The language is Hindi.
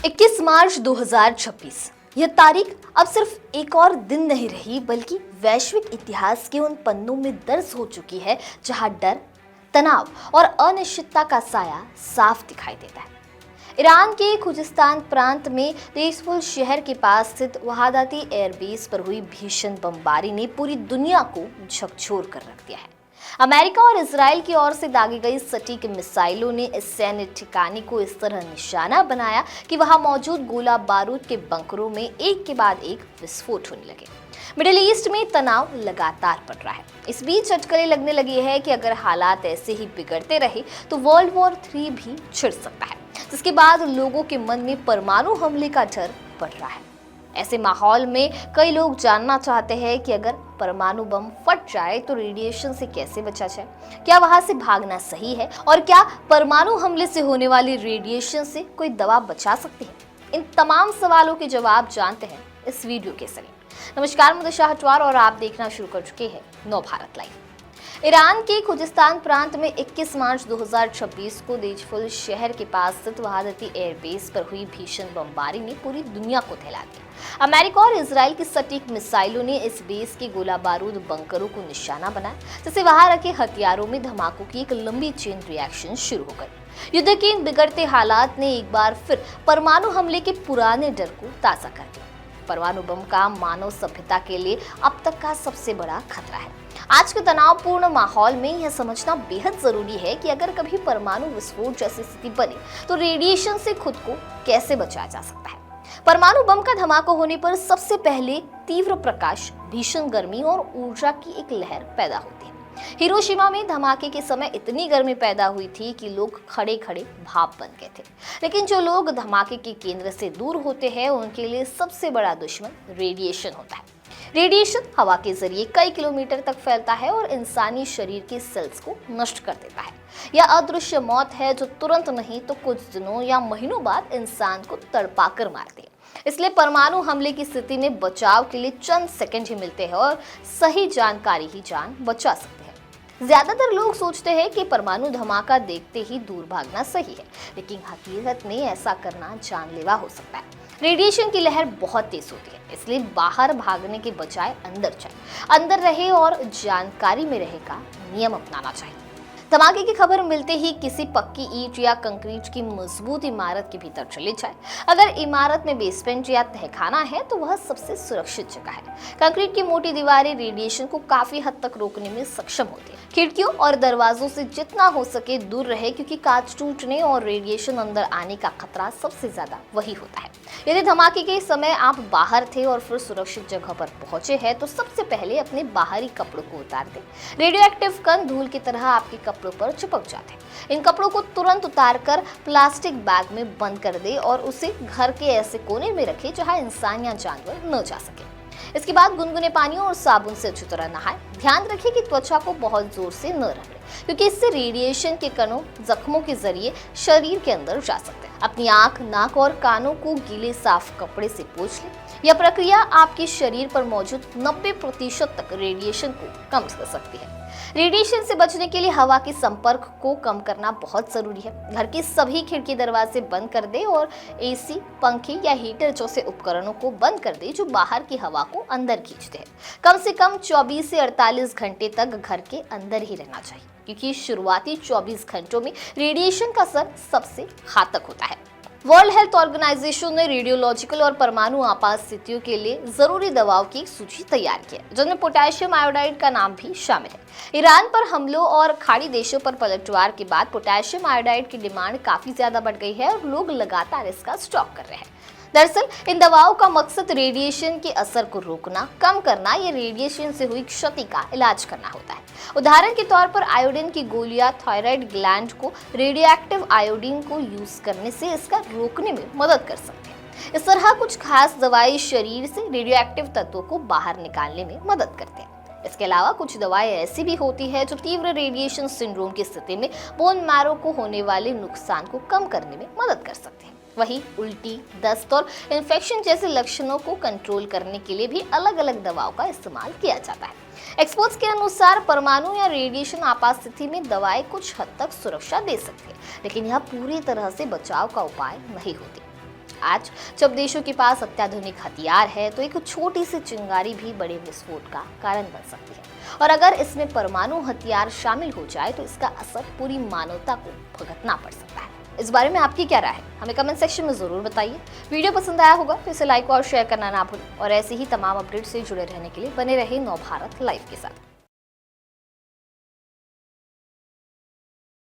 21 मार्च 2026। यह तारीख अब सिर्फ एक और दिन नहीं रही बल्कि वैश्विक इतिहास के उन पन्नों में दर्ज हो चुकी है जहां डर, तनाव और अनिश्चितता का साया साफ दिखाई देता है। ईरान के खुजिस्तान प्रांत में तेजफुल शहर के पास स्थित वहादाती एयरबेस पर हुई भीषण बमबारी ने पूरी दुनिया को झकझोर कर रख दिया है। अमेरिका और इजराइल की ओर से दागी गई सटीक मिसाइलों ने इस सैन्य ठिकाने को इस तरह निशाना बनाया कि वहां मौजूद गोला बारूद के बंकरों में एक के बाद एक विस्फोट होने लगे। मिडिल ईस्ट में तनाव लगातार बढ़ रहा है। इस बीच अटकलें लगने लगी है कि अगर हालात ऐसे ही बिगड़ते रहे तो वर्ल्ड वॉर 3 भी छिड़ सकता है, जिसके बाद लोगों के मन में परमाणु हमले का डर बढ़ रहा है। ऐसे माहौल में कई लोग जानना चाहते हैं कि अगर परमाणु बम फट जाए तो रेडिएशन से कैसे बचा जाए, क्या वहां से भागना सही है और क्या परमाणु हमले से होने वाली रेडिएशन से कोई दवा बचा सकती है। इन तमाम सवालों के जवाब जानते हैं इस वीडियो के जरिए। नमस्कार, मैं दिशा हटवार और आप देखना शुरू कर चुके हैं नव भारत लाइव। ईरान के खुजिस्तान प्रांत में 21 मार्च 2026 को तेजफुल शहर के पास स्थित वहादती एयरबेस पर हुई भीषण बमबारी ने पूरी दुनिया को हिला दिया। अमेरिका और इजराइल की सटीक मिसाइलों ने इस बेस के गोला बारूद बंकरों को निशाना बनाया, जिससे वहां रखे हथियारों में धमाकों की एक लंबी चेन रिएक्शन शुरू हो गई। युद्ध के इन बिगड़ते हालात ने एक बार फिर परमाणु हमले के पुराने डर को ताजा कर दिया। परमाणु बम का मानव सभ्यता के लिए अब तक का सबसे बड़ा खतरा है। आज के तनावपूर्ण माहौल में यह समझना बेहद जरूरी है कि अगर कभी परमाणु विस्फोट जैसी स्थिति बने तो रेडिएशन से खुद को कैसे बचाया जा सकता है। परमाणु बम का धमाका होने पर सबसे पहले तीव्र प्रकाश, भीषण गर्मी और ऊर्जा की एक लहर पैदा होती है। हिरोशिमा में धमाके के समय इतनी गर्मी पैदा हुई थी कि लोग खड़े खड़े भाप बन गए थे। लेकिन जो लोग धमाके के केंद्र से दूर होते हैं उनके लिए सबसे बड़ा दुश्मन रेडिएशन होता है। रेडिएशन हवा के जरिए कई किलोमीटर तक फैलता है और इंसानी शरीर के सेल्स को नष्ट कर देता है। यह अदृश्य मौत है जो तुरंत नहीं तो कुछ दिनों या महीनों बाद इंसान को तड़पाकर मारती है। इसलिए परमाणु हमले की स्थिति में बचाव के लिए चंद सेकंड ही मिलते हैं और सही जानकारी ही जान बचा सकते हैं। ज्यादातर लोग सोचते हैं कि परमाणु धमाका देखते ही दूर भागना सही है, लेकिन हकीकत में ऐसा करना जानलेवा हो सकता है। रेडिएशन की लहर बहुत तेज होती है, इसलिए बाहर भागने के बजाय अंदर जाए, अंदर रहे और जानकारी में रहे का नियम अपनाना चाहिए। धमाके की खबर मिलते ही किसी पक्की ईंट या कंक्रीट की मजबूत इमारत के भीतर चले जाए। अगर इमारत में बेसमेंट या तहखाना है तो वह सबसे सुरक्षित जगह है। कंक्रीट की मोटी दीवारें रेडिएशन को काफी हद तक रोकने में सक्षम होती है। खिड़कियों और दरवाजों से जितना हो सके दूर रहे, क्योंकि कांच टूटने और रेडिएशन अंदर आने का खतरा सबसे ज्यादा वही होता है। यदि धमाके के समय आप बाहर थे और फिर सुरक्षित जगह पर पहुंचे हैं तो सबसे पहले अपने बाहरी कपड़ों को उतार दें। रेडियोएक्टिव कण धूल की तरह आपके कपड़ों पर चिपक जाते हैं। इन कपड़ों को तुरंत उतारकर प्लास्टिक बैग में बंद कर दे और उसे घर के ऐसे कोने में रखें जहां इंसान या जानवर न जा सके। इसके बाद गुनगुने पानी और साबुन से अच्छी तरह नहाएं। ध्यान रखें कि त्वचा को बहुत जोर से न रगड़ें, क्योंकि इससे रेडिएशन के कणों जख्मों के जरिए शरीर के अंदर जा सकते हैं। अपनी आंख, नाक और कानों को गीले साफ कपड़े से पोंछ लें। यह प्रक्रिया आपके शरीर पर मौजूद 90% तक रेडिएशन को कम कर सकती है। रेडिएशन से बचने के लिए हवा के संपर्क को कम करना बहुत जरूरी है। घर के सभी खिड़की दरवाजे बंद कर दे और एसी, पंखे या हीटर जैसे उपकरणों को बंद कर दे जो बाहर की हवा को अंदर खींचते हैं। कम से कम 24 से 48 घंटे तक घर के अंदर ही रहना चाहिए, क्योंकि शुरुआती 24 घंटों में रेडिएशन का असर सबसे घातक होता है। वर्ल्ड हेल्थ ऑर्गेनाइजेशन ने रेडियोलॉजिकल और परमाणु आपात स्थितियों के लिए जरूरी दवाओं की एक सूची तैयार की है, जिनमें पोटेशियम आयोडाइड का नाम भी शामिल है। ईरान पर हमलों और खाड़ी देशों पर पलटवार के बाद पोटेशियम आयोडाइड की डिमांड काफी ज्यादा बढ़ गई है और लोग लगातार इसका स्टॉक कर रहे हैं। दरअसल इन दवाओं का मकसद रेडिएशन के असर को रोकना, कम करना या रेडिएशन से हुई क्षति का इलाज करना होता है। उदाहरण के तौर पर आयोडीन की गोलियां थायराइड ग्लैंड को रेडियोएक्टिव आयोडीन को यूज करने से इसका रोकने में मदद कर सकते हैं। इस तरह कुछ खास दवाएं शरीर से रेडियोएक्टिव तत्वों को बाहर निकालने में मदद करते हैं। इसके अलावा कुछ दवाएं ऐसी भी होती है जो तीव्र रेडिएशन सिंड्रोम की स्थिति में बोन मैरो को होने वाले नुकसान को कम करने में मदद कर सकते हैं। वहीं उल्टी, दस्त और इन्फेक्शन जैसे लक्षणों को कंट्रोल करने के लिए भी अलग अलग दवाओं का इस्तेमाल किया जाता है। एक्सपर्ट्स के अनुसार परमाणु या रेडिएशन आपात स्थिति में दवाएं कुछ हद तक सुरक्षा दे सकती है, लेकिन यह पूरी तरह से बचाव का उपाय नहीं होती। आज जब देशों के पास अत्याधुनिक हथियार है तो एक छोटी सी चिंगारी भी बड़े विस्फोट का कारण बन सकती है, और अगर इसमें परमाणु हथियार शामिल हो जाए तो इसका असर पूरी मानवता को भुगतना पड़ सकता है। इस बारे में आपकी क्या राय है, हमें कमेंट सेक्शन में जरूर बताइए। वीडियो पसंद आया होगा तो इसे लाइक और शेयर करना ना भूलें, और ऐसे ही तमाम अपडेट से जुड़े रहने के लिए बने रहे नव भारत लाइव के साथ।